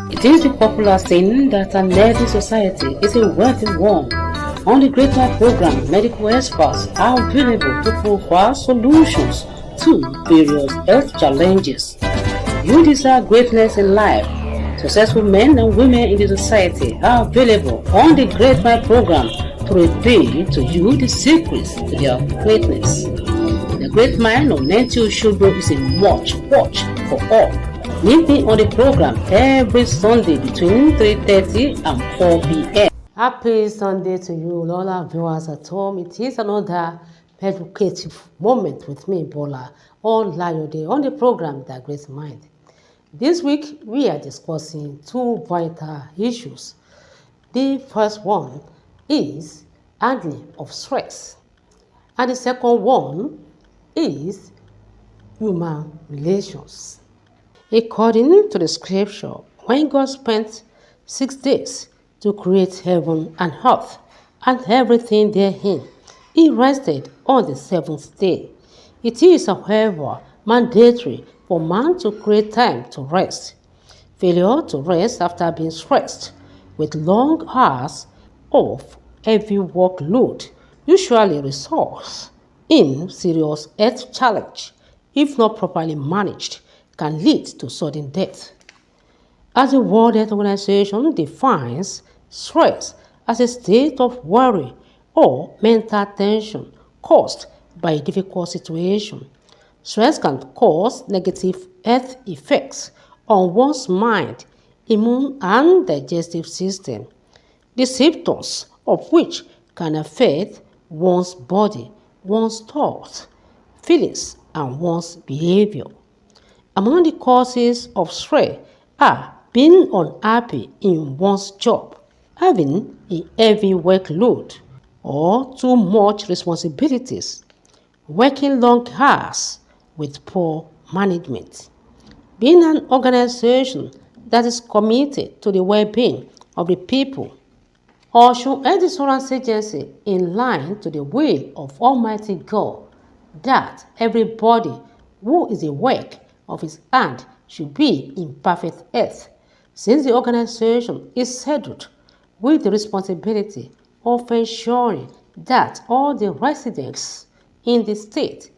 It is the popular saying that an healthy society is a wealthy one. On the Great Mind program, medical experts are available to provide solutions to various health challenges. You desire greatness in life. Successful men and women in the society are available on the Great Mind program to reveal to you the secrets to their greatness. The Great Mind of Nancy Oshogbo is a watch for all. Meet me on the program every Sunday between 3:30 and 4 p.m. Happy Sunday to you, all our viewers at home. It is another educative moment with me, Bola, on Layode, on the program The Great Mind. This week, we are discussing two vital issues. The first one is handling of stress, and the second one is human relations. According to the scripture, when God spent 6 days to create heaven and earth and everything therein, he rested on the seventh day. It is, however, mandatory for man to create time to rest. Failure to rest after being stressed with long hours of heavy workload usually results in serious health challenge. If not properly managed, can lead to sudden death. As the World Health Organization defines stress as a state of worry or mental tension caused by a difficult situation. Stress can cause negative health effects on one's mind, immune and digestive system, the symptoms of which can affect one's body, one's thoughts, feelings, and one's behavior. Among the causes of stress are being unhappy in one's job, having a heavy workload or too much responsibilities, working long hours with poor management, being an organization that is committed to the well-being of the people, or should health insurance agency in line to the will of Almighty God that everybody who is a work of his hand should be in perfect health, since the organization is saddled with the responsibility of ensuring that all the residents in the state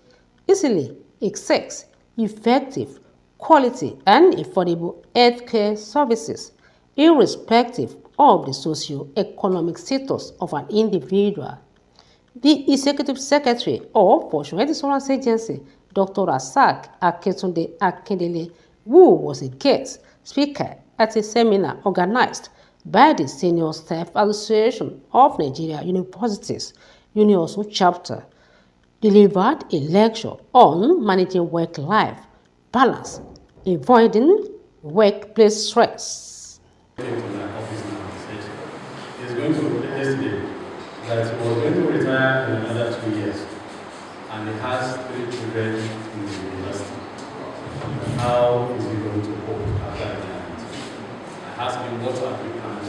easily access effective, quality, and affordable healthcare services, irrespective of the socio-economic status of an individual. The Executive Secretary of Portion Health Insurance Agency, Dr. Rasaq Akintunde Akindele, who was a guest speaker at a seminar organized by the Senior Staff Association of Nigeria Universities, UNIOSU chapter, delivered a lecture on managing work-life balance, avoiding workplace stress. Came to my office now and said he's going to yesterday that he was going to retire in another 2 years, and he has 3 children in the university. How is he going to cope after retirement? I asked him, what have you planned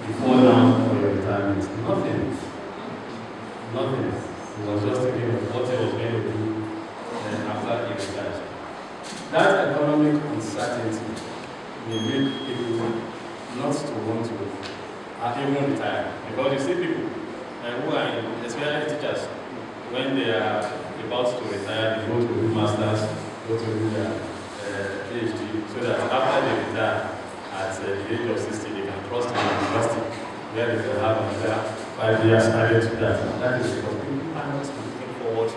before now for your retirement? Nothing. He was just thinking of what he was going to do after he retires. That economic uncertainty may make people not to want to even retire. Because you see people who are, especially teachers, when they are about to retire, they go to do masters, go to do their PhD, so that after they retire at the age of 60, they can cross to the university, where they can have another 5 years added to that. That is because people are not looking forward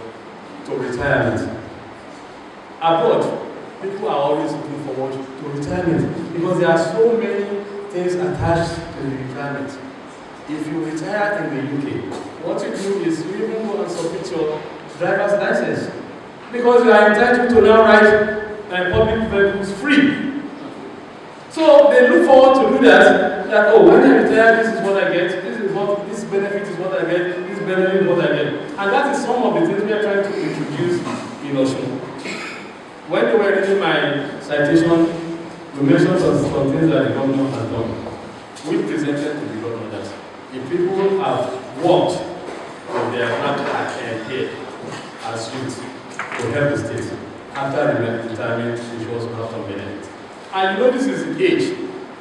to retirement. Abroad, people are always looking forward to retirement because there are so many things attached to the retirement. If you retire in the UK, what you do is you even go and submit your driver's license because you are entitled to now ride public vehicles free. So they look forward to do that oh, when I retire, this is what I get, this benefit is what I get, this benefit is what I get. And that is some of the things we are trying to introduce in Osun. When they were reading my citation, we mentioned some things that the governor has done. We presented to the governor that if people have worked with their hand here as youth to help the state, after retirement, they should also have some benefits. And you know, this is the age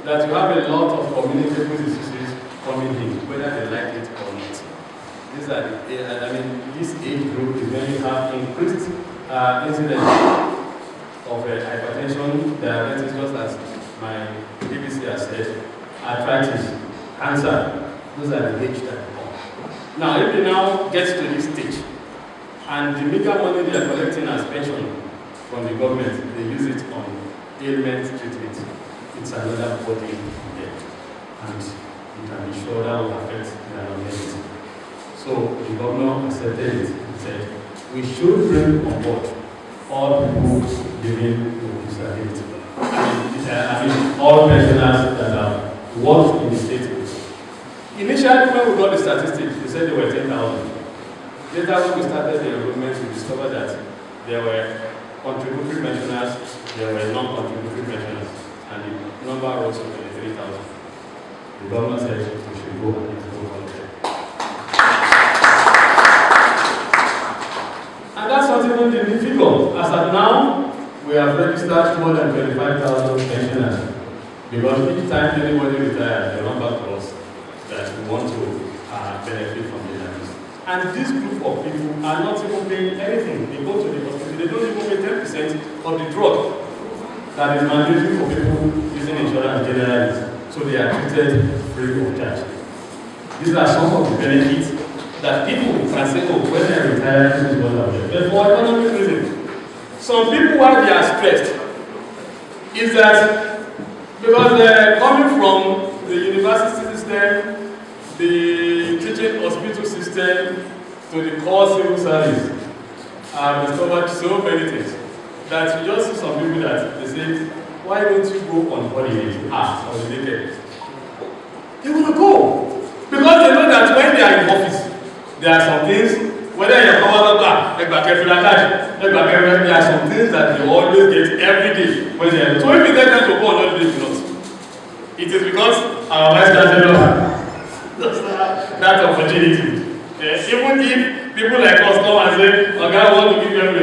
that you have a lot of communicable diseases coming in, whether they like it or not. These are this age group is when you have increased incidence of hypertension, diabetes, just as my BBC has said, arthritis, cancer. Those are the age that come. Now, if they now get to this stage, and the meager money they are collecting as pension from the government, they use it on ailment treatment. It's another body there. And you can be sure that will affect their longevity. So the governor accepted it. He said, we should bring on board all people living with disability. All pensioners that have worked in the state. Initially, when we got the statistics, they said there were 10,000. Later, when we started the enrollment, we discovered that there were contributory pensioners, there were non-contributory pensioners, and the number rose to 23,000. The government said we should go and improve on them. And that's not even the figure. As of now, we have registered more than 25,000 pensioners. Because each time anybody retires, they run back to us that we want to benefit from the service. And this group of people are not even paying anything. They go to the hospital, they don't even pay 10% of the drug that is mandatory for people using insurance generally. So they are treated free of charge. These are some of the benefits that people can say, oh, when I retire, this is what I'll do. But for economic reasons, some people, why they are stressed, is that because they're coming from the university system, the teaching hospital system, to the core civil service, I've discovered so many things that you just see some people that they say, why don't you go on holidays? Or the weekend? They want to go. Because they know that when they are in office, there are some things, whether you're there are some things that they always get every day when they are. So if you get them to go on holidays, not. It is because our vice chancellor that opportunity. Even if people like us come and say, okay, I want to give them no.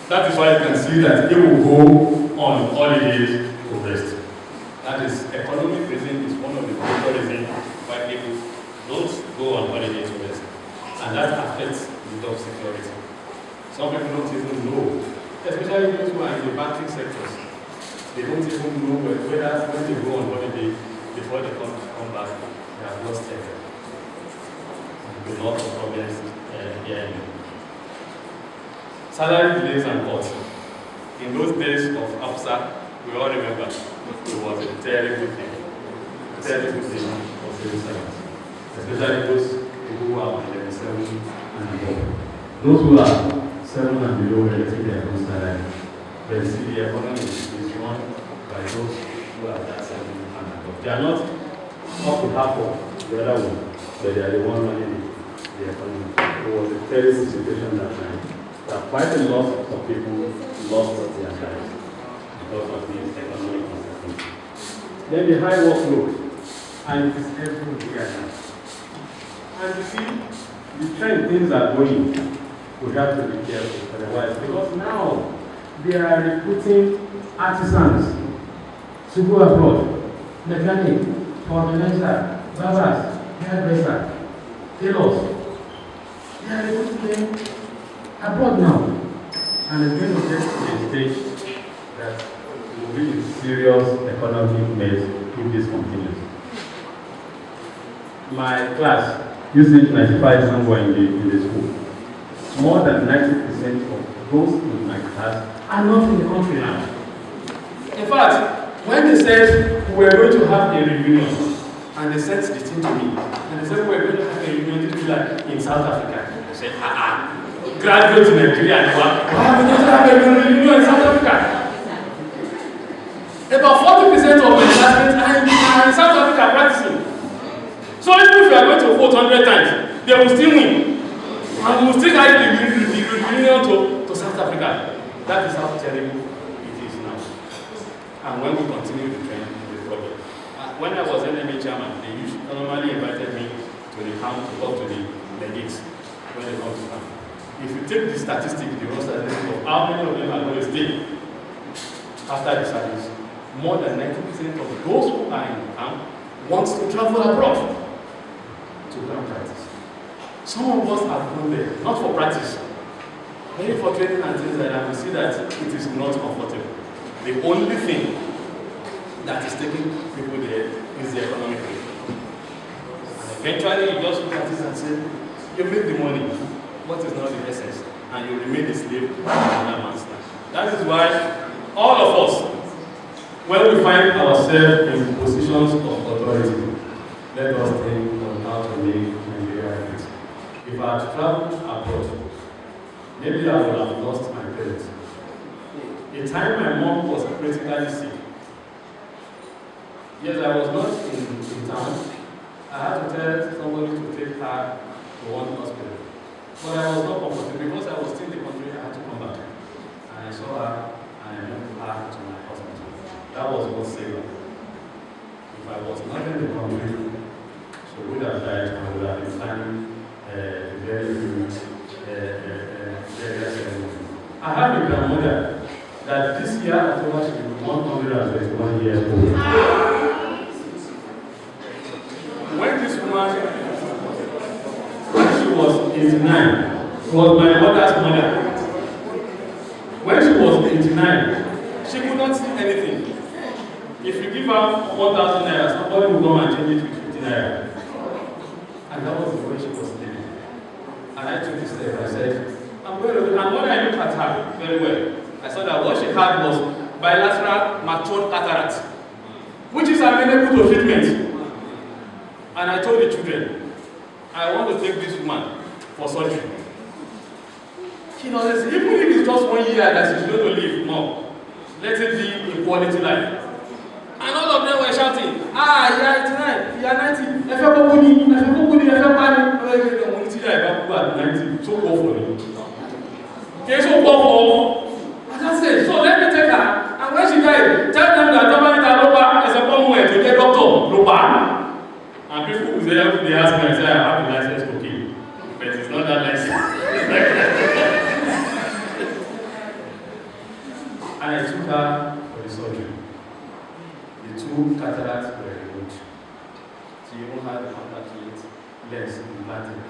That is why you can see that they will go on holidays to rest. That is economic reason is one of the major reasons why people don't go on holiday to rest. And that affects the job security. Some people don't even know, especially those who are in the banking sectors. They don't even know whether when they go on holiday, before they come back, they have lost everything. A lot of problems here. Salary delays and cuts. In those days of APSA, we all remember it was a terrible thing. Terrible thing for civil servants. Especially those people who are on level 7 and below. Those who are 7 and below were getting their own salary. But see, the economy is run by those who are that 7 and above. They are not up to half of the other one, but they are the one running the economy. It was a terrible situation that time. That quite a lot of people lost their lives because of this economic uncertainty. Then the high workload, and it is everywhere now. And you see, the trend things are going, we have to be careful otherwise, because now they are recruiting artisans to go abroad, mechanic, organizer, barbers, hairdresser, tailors. They are recruiting them abroad now. And it's going to get to a stage that will be in serious economic mess if this continues. My class, usage 95 somewhere in the school. More than 90% of those in my class are not in the country now. In fact, when they said we were going to have a reunion, and they sent the thing to me, and they said we were going to have a reunion, this will be like in South Africa. They said, graduates in Nigeria, why are we going to have a reunion in South Africa? About 40% of my classmates are in South Africa practicing. So even if you are going to vote 100 times, they will still win. And we will still have the reunion to South Africa. That is how terrible it is now. And when we continue the trend, the problem. When I was NMA chairman, they normally invited me to the camp to talk to the delegates when they come to camp. If you take the statistics, the raw statistics of how many of them are going to stay after the service, more than 90% of those who are in the camp want to travel abroad to go and practice. Some of us have gone there, not for practice, maybe for training and things like that. We see that it is not comfortable. The only thing that is taking people there is the economic rate. And eventually you just look at it and say, you make the money, what is not the essence, and you remain a slave in another man's life. That is why all of us, when we find ourselves in positions of authority, let us think on how to make Nigeria great. If I had traveled abroad, maybe I would have lost my parents. The time my mom was critically sick, yes, I was not in town. I had to tell somebody to take her to one hospital. But I was not comfortable because I was still in the country. I had to come back. And I saw her and I went back to my hospital. That was what saved her. If I was not in the country, she would have died and would have been planning a very huge ceremony. I have a grandmother that this year, October, she will be 121 years old. When this woman, when she was 89, she was my mother's mother. When she was 89, she could not see anything. If you give her 1,000 naira, somebody will come and change it with 50 naira. And that was the way she was living. And I took this step. I said, I'm going to, and when I looked at her very well, I saw that what she had was bilateral matured cataract, which is amenable to treatment. And I told the children, I want to take this woman for surgery. She knows, even if it's just 1 year that she's going to live, no, let it be a quality life. And all of them were shouting, you are 89, you are 90, if you're going to 90, so go for it. Okay, so go for it. And I said, so let me take her. And when she died, tell them that Lopa is a common way to get doctor, Lopa. And people who say, they ask me, I say, I have the license to kill. But it's not that license. And I took her for the surgery. The two cataracts were removed. She even had the contact lens implanted.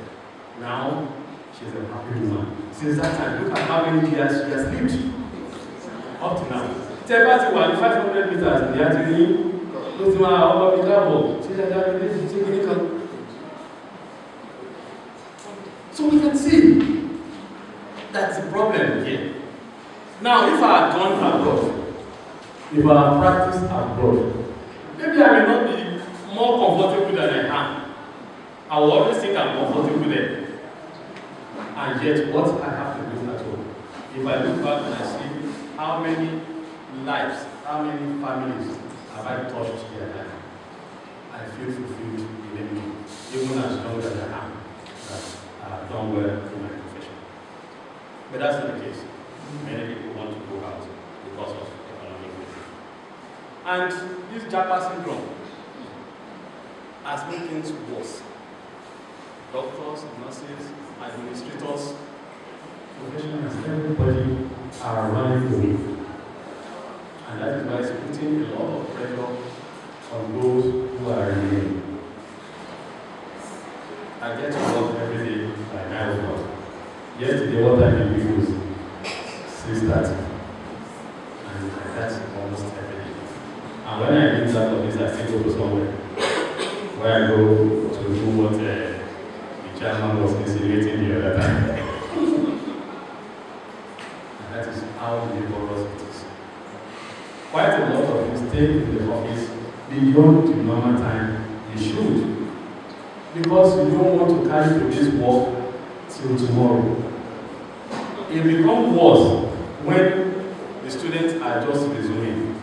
Now, she's a happy woman. Since that time, look at how many years she has lived. Up to now. Tebati was 500 meters in the afternoon. So we can see that's the problem here. Now, if I had gone abroad, if I had practiced abroad, maybe I may not be more comfortable than I am. I will always think I'm comfortable there. And yet, what I have to do at home, if I look back and I see how many lives, how many families have I touched their life, I feel fulfilled in everything, even as long as I am, that I have done well in my profession. But that's not the case. Many people want to go out because of economic reasons. And this Japa syndrome has made things worse. Doctors, nurses, administrators, professionals, everybody are running away. And that is why it's putting a lot of pressure on those who are remaining. I get to work every day by 9 o'clock. Yesterday, what time did we use? 6:30. And that's almost every day. And when I leave that office, I still go to somewhere where I go to do what the chairman was insinuating the other time. And that is how laborious it is. Quite a lot of you stay in the office beyond the normal time you should, because you don't want to carry this work till tomorrow. It becomes worse when the students are just resuming,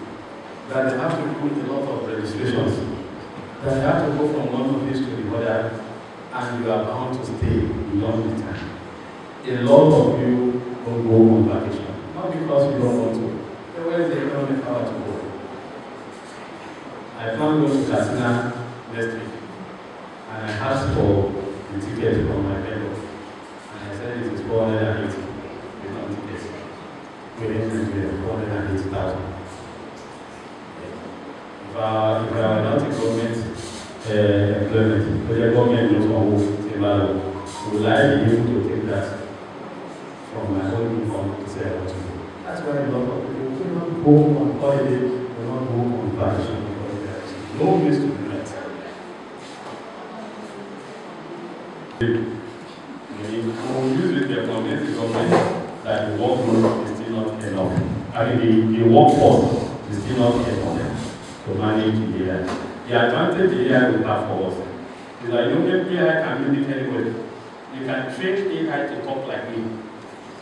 that they have to do a lot of registrations, that they have to go from one office to the other, and you are bound to stay beyond the time. A lot of you don't go on vacation, not because you don't want to. Where is the economic power to go? I plan to go to Katsina next week, and I asked for the ticket from my vendor, and I said it is 480 return tickets. Within Nigeria, 480,000. if I are not a government employment, but the government knows what will I be able to take that from my own income to say I want to go? That's why a lot of people do not go on holiday, do not go on vacation, because there is no ways to do that. When we use it, the government that the workload is still not enough. I mean, the workforce is still not enough to manage the AI. The advantage the AI will have for us is that AI can mimic anybody. You can train AI to talk like me.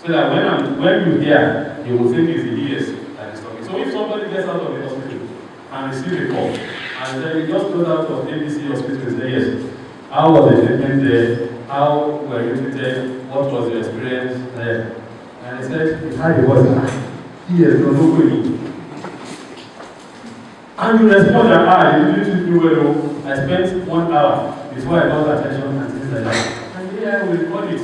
So that when you hear, you will think it's the DS that is talking. So if somebody gets out of the hospital and receives a call, and then you just go out of ABC hospital and say, yes, how was the treatment there? How were you treated? What was your experience there? And he said, how it was. Yes, no, nobody. And you respond that, you didn't treat me well. I spent 1 hour before I got attention and things like that. And here we record it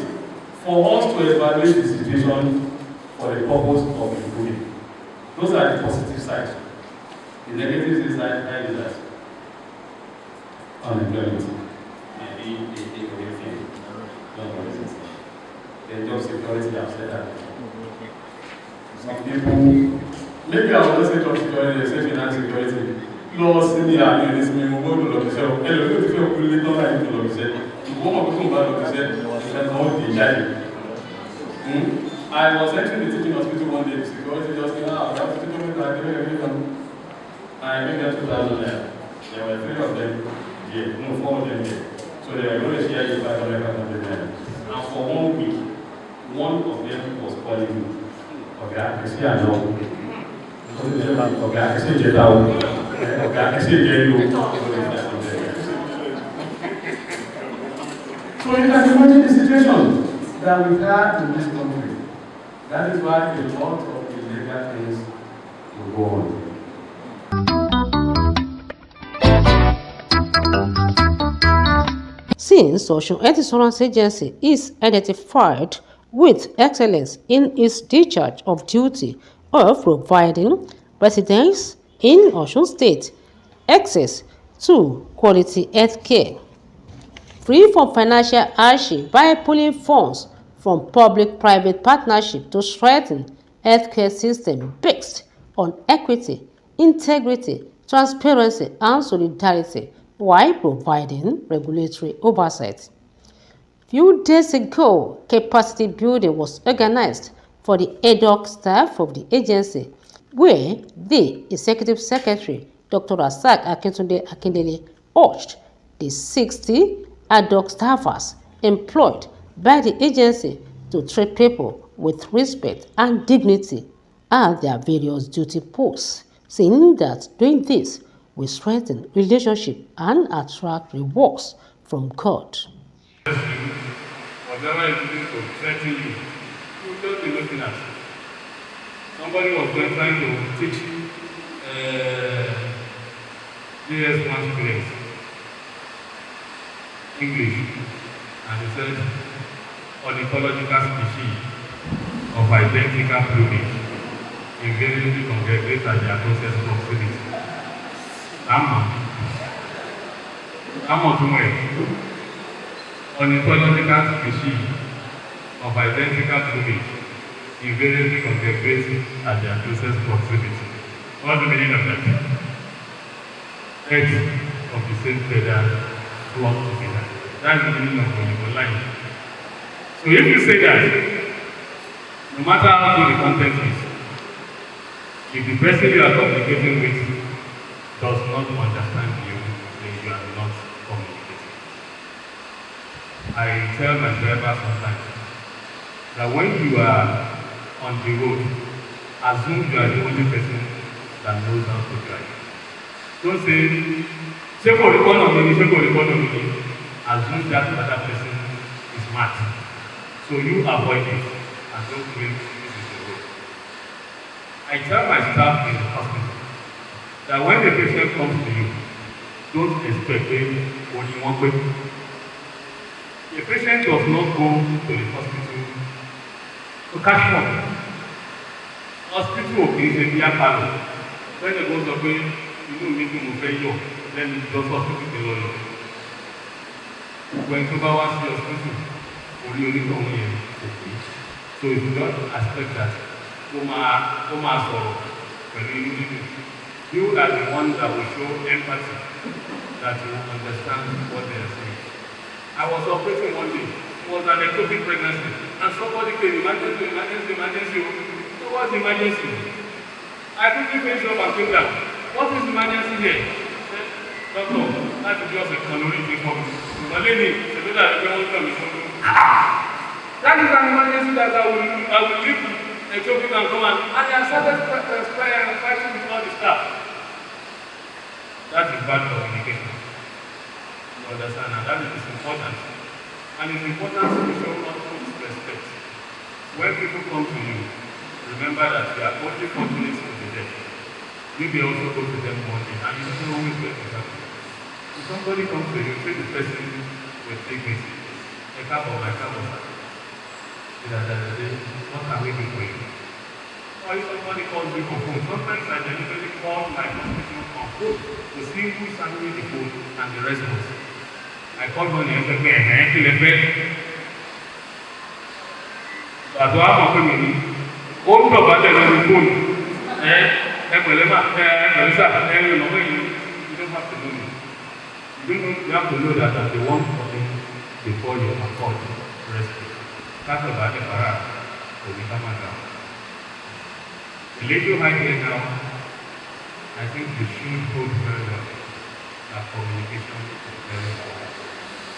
for us to evaluate the situation for the purpose of improving. Those are the positive sides. The negative side is that unemployment. Maybe they will feel. The job security, I've said that. Some people, maybe I will not say job security, they say finance security. Laws in the army, this may move to look at yourself. Hello, if you feel really not like to look at yourself, you won't have to come back to look at yourself, you can hold the child. I was entering the teaching hospital one day, the security just said, I have to do it, I made them 2,000 there. There were 3 of them here, no, 4 of them here. So they were going to share you 500 there. And for 1 week, one of them was calling me. Okay, I see I know. Okay, I see you now. Okay, I see you. So you can imagine the situation that we have in this country. That is why a lot of illegal things will go on. Since Osun Health Insurance Agency is identified with excellence in its discharge of duty of providing residents in Osun State access to quality health care, free from financial hardship by pulling funds from public-private partnership to strengthen healthcare system based on equity, integrity, transparency, and solidarity, while providing regulatory oversight. Few days ago, capacity building was organized for the ad hoc staff of the agency, where the Executive Secretary, Dr. Rasaq Akintunde Akindele, urged the 60 ad hoc staffers employed by the agency to treat people with respect and dignity at their various duty posts, saying that doing this will strengthen relationship and attract rewards from God. Whatever is used to threaten you, you will just be looking at. Somebody was trying to teach JS1 students English, and he said ornithological species of identical plumage invariably congregate at their closest proximity. Ornithological species of identical plumage invariably congregate at their closest proximity. What's the meaning of that? Eggs of the same feather flock together. That's the meaning of ornithology. So if you say that, no matter how good the content is, if the person you are communicating with does not understand you, then you are not communicating. I tell my driver sometimes that when you are on the road, assume you are the only person that knows how to drive. Don't say, assume that other person is smart. So you avoid it and don't claim this is the road. I tell my staff in the hospital that when the patient comes to you, don't expect only one way. The patient does not go to the hospital to catch fun. Hospital is a beer parlor. When they go to inú mi tí mo fẹ́ yọ̀ lẹ́nu ìjọsọ́ tó ti lọ lọ. Gbogbo ẹni tó bá wá sí hospital orí onítọ̀hún yẹn kò pé. So if you don't expect that, ó máa sọ̀rọ̀ pẹ̀lú inú dídùn. You are the one that will show empathy, that you will understand what they are saying. I was operating one day. It was an ectopic pregnancy, and somebody came, emergency. So what's emergency? I quickly faced up and came down. What is emergency here? Doctor, that's just a caloric for me. But lady, the daughter of the woman is that is an emergency that I will leave Ethiopian and come and I started fighting with all the staff. That is bad communication. You understand? And that is important. And it's important to show utmost respect. When people come to you, remember that you are only fortunate to be there. You may also go to them one day, and you don't know always where to happen. If somebody comes to you, treat the person with dignity. A cup of my cup of what can we do for you? Or if somebody calls me on phone, sometimes I deliberately call my hospital on phone to see who is handling the phone and the response. I call one and say, man, kill a bed. That's why I'm coming in. All the button on the phone. You don't have to know me. You have to know that I'm the one for them before you afford respect. That's about the para will become a down. The little high here now, I think you should hold very well that communication is very important.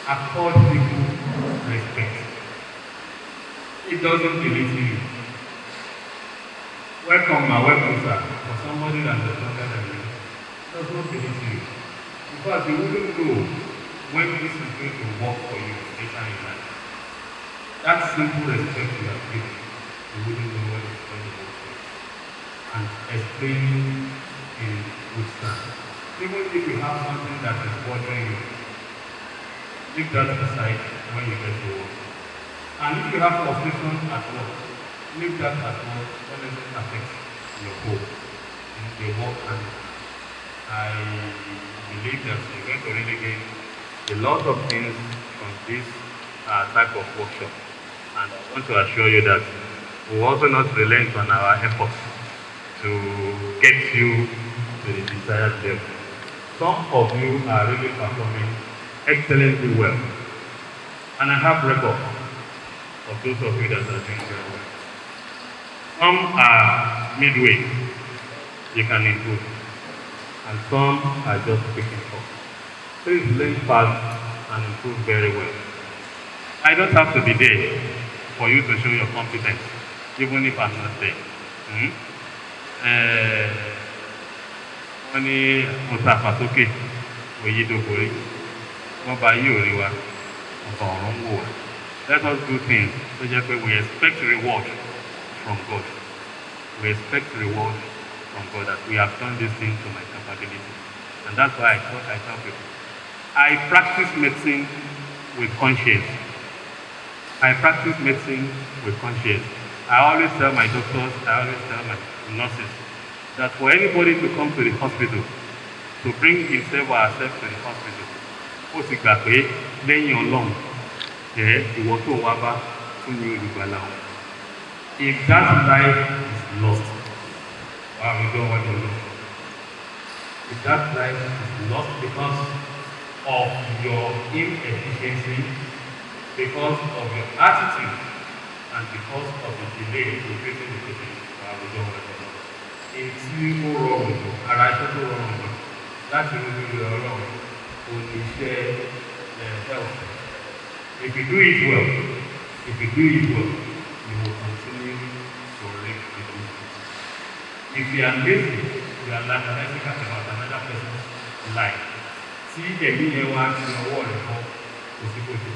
Accord people respect. It doesn't delete you. Welcome, my welcome, sir. For somebody that is younger than you, does not delete you. Because you wouldn't know when this is going to work for you later in life. That simple respect you have given, you wouldn't know when it's going to work for you. And explaining in good sense. Even if you have something that is bothering you, leave that aside when you get to work. And if you have frustration at work, leave that at work when it affects your home. They work and I believe that you're going to really gain a lot of things from this type of workshop. And I want to assure you that we will also not relent on our efforts to get you to the desired level. Some of you are really performing excellently well. And I have records of those of you that are doing very well. Some are midway, you can improve. And some are just picking up. Please learn fast and improve very well. I don't have to be there for you to show your competence, even if I'm not there. Wọ́n ní Mùsàfà sókè, Oyèdòkòrè, wọ́n bá yí òrí wa, ọ̀pọ̀ ọ̀rọ̀ ń wò wá. Let us do things so that we expect reward from God. We expect reward from God that we have done this thing to my capability. And that's why I tell people, I practice medicine with conscience. I practice medicine with conscience. I always tell my doctors, I always tell my nurses, that for anybody to come to the hospital, to bring himself or herself to the hospital, ó sì gbà pé lẹ́yìn Ọlọ́run, ìwọ tó wá bá fún ní olùgbàlà wọn. If that life is lost, we don't want to know. If that life is lost because of your inefficiency, because of your attitude, and because of the delay in treating the patient, we don't want to know. It's more wrong, and I should go wrong. That's really wrong. Only share health. If you do it well, you will continue to live with it. If you are lazy, you are like an ethical about another person's life. See the video one in the world to see what you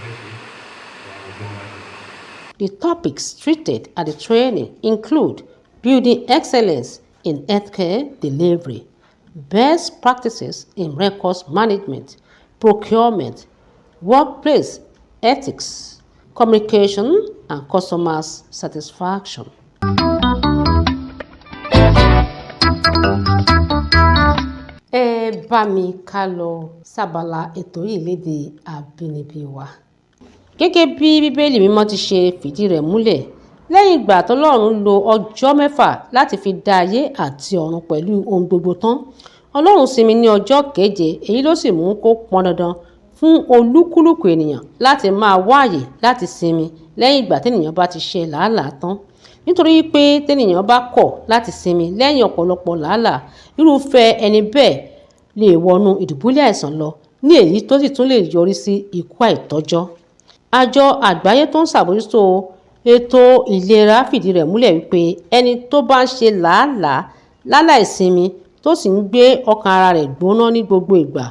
The topics treated at the training include building excellence in healthcare delivery, best practices in records management, procurement, workplace ethics, communication, and customer satisfaction. bá mi ká lọ sábàlá ètò yìí lédè àbínibí wa. Gẹ́gẹ́ bí Bíbélì mímọ́ ti ṣe fìdí rẹ̀ múlẹ̀, lẹ́yìn ìgbà tọ́lọ́run lo ọjọ́ 6 láti fi dá ayé àti ọ̀run pẹ̀lú ohun gbogbo tán, Ọlọ́run sinmi ní ọjọ́ 7, èyí ló sì mú kó pọn dandan fún olúkúlùkù ènìyàn láti máa wá àyè láti sinmi lẹ́yìn ìgbà tẹ́nìyàn bá ti ṣe làálàá tán. Nítorí pé tẹ́nìyàn bá kọ̀ láti sinmi lẹ́yìn ọ̀pọ̀lọpọ̀ làálàá, irúfẹ́ ẹni bẹ́ẹ̀ lè wọnú ìdùbúlẹ̀ àìsàn lọ, ní èyí tó sì tún lè yọrí sí ikú àìtọ́jọ́. Àjọ àgbáyé tó ń ṣàbójútó ètò ìlera fìdí rẹ̀ múlẹ̀ wípé ẹni tó bá ń ṣe làálàá láláì sinmi tó sì ń gbé ọkàn ara rẹ̀ gbóná ní gbogbo ìgbà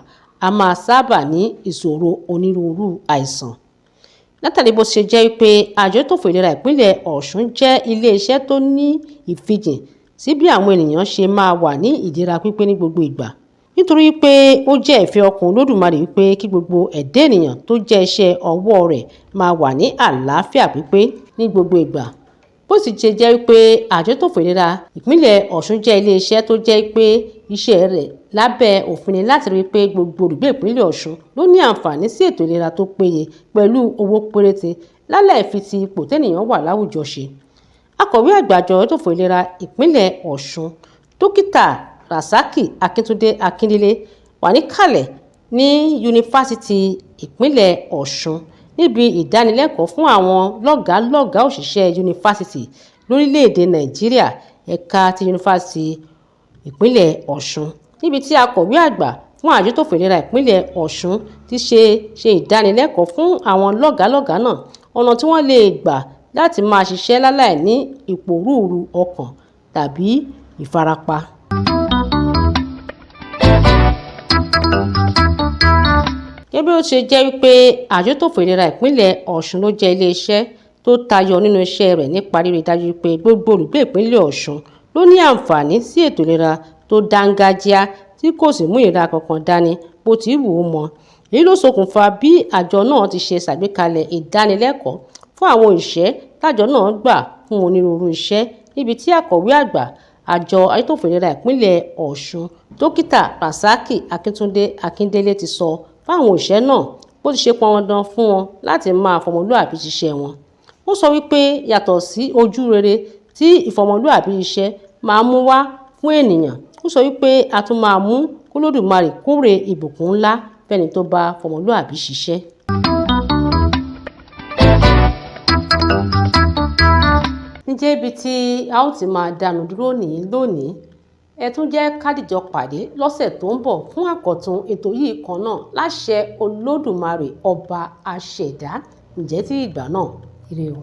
a máa sábà ní ìṣòro onírúurú àìsàn. Látàrí bó ṣe jẹ́ wípé àjọ tó fún ìlera ìpínlẹ̀ Ọ̀ṣun jẹ́ ilé-iṣẹ́ tó ní ìfijìn sí bí àwọn ènìyàn ṣe máa wà ní ìlera pípé ní gbogbo ìgbà. Nítorí pé ó jẹ́ ìfẹ́ ọkàn Olódùmarè wípé kí gbogbo ẹ̀dá ènìyàn tó jẹ́ iṣẹ́ ọwọ́ rẹ̀ máa wà ní àlàáfíà pípé ní gbogbo ìgbà. Bó sì ṣe jẹ́ wípé àjọ tó fún ìlera ìpínlẹ̀ Ọ̀ṣun jẹ́ ilé-iṣẹ́ tó jẹ́ pé iṣẹ́ rẹ̀ lábẹ́ òfin ni láti rí pé gbogbo olùgbé ìpínlẹ̀ Ọ̀ṣun ló ní àǹfààní sí ètò ìlera tó péye pẹ̀lú owó péréte láláì fi ti ipò tẹ́nìyàn wà láwùjọ ṣe. Akọ̀wé àgbà àjọ tó fún ìlera ìpínlẹ̀ Ọ̀ṣun, Dókítà Rasaki Akíntúndé Akíndélé wà níkàlẹ̀ ní Yunifásítì ìpínlẹ̀ Ọ̀ṣun níbi ìdánilẹ́kọ̀ọ́ fún àwọn lọ́gàálọ́gàá òṣìṣẹ́ yunifásítì lórílẹ̀‐èdè Nàìjíríà ẹ̀ka ti Yunifásítì ìpínlẹ̀ Ọ̀ṣun, níbi tí akọ̀wé àgbà fún àjọ tó fún ìlera ìpínlẹ̀ Ọ̀ṣun ti ṣe ìdánilẹ́kọ̀ọ́ fún àwọn lọ́gàálọ́gàá náà ọ̀nà tí wọ́n lè gbà láti máa ṣiṣẹ́ láláì ní ìpòrúurú ọkàn tàbí ìfarapa. Gẹ́gẹ́ bí ó ṣe jẹ́ wípé àjọ tó fún ìlera ìpínlẹ̀ Ọ̀ṣun ló jẹ́ ilé-iṣẹ́ tó tayọ nínú iṣẹ́ rẹ̀ nípa rírí dájú wípé gbogbo olùgbé ìpínlẹ̀ Ọ̀ṣun ló ní àǹfààní sí ètò ìlera tó dáńgájíá tí kò sì mú ìnira kankan dání bó ti wù ú mọ́. Èyí ló ṣokùnfà bí àjọ náà ti ṣe ṣàgbékalẹ̀ ìdánilẹ́kọ̀ọ́ fún àwọn òṣìṣẹ́ tájọ náà gbà fún onírúurú iṣẹ́, níbi tí akọ̀wé àgbà àjọ tó fún ìlera ìpínlẹ̀ Ọ̀ṣun, Dókítà Rasaki Akíntúndé Akíndélé ti sọ fáwọn òṣìṣẹ́ náà bó ti ṣe pọn dandan fún wọn láti máa fọmọlúàbí ṣiṣẹ́ wọn. Ó sọ wípé yàtọ̀ sí ojú rere tí ìfọmọlúàbí iṣẹ́ máa mú wá fún ènìyàn, ó sọ wípé a tún máa mú k'Olódùmarè kórè ìbùkún ńlá fẹ́ni tó bá fọmọlúàbí ṣiṣẹ́. Ǹjẹ́ ibi tí a ó ti máa dánu dúró nìyí lónìí, ẹ tún jẹ́ ká dìjọ pàdé lọ́sẹ̀ tó ń bọ̀ fún àkọ́tún ètò yìí kan náà láṣẹ Olódùmarè ọba aṣẹ̀dá. Ǹjẹ́ tí ìgbà náà, ire o.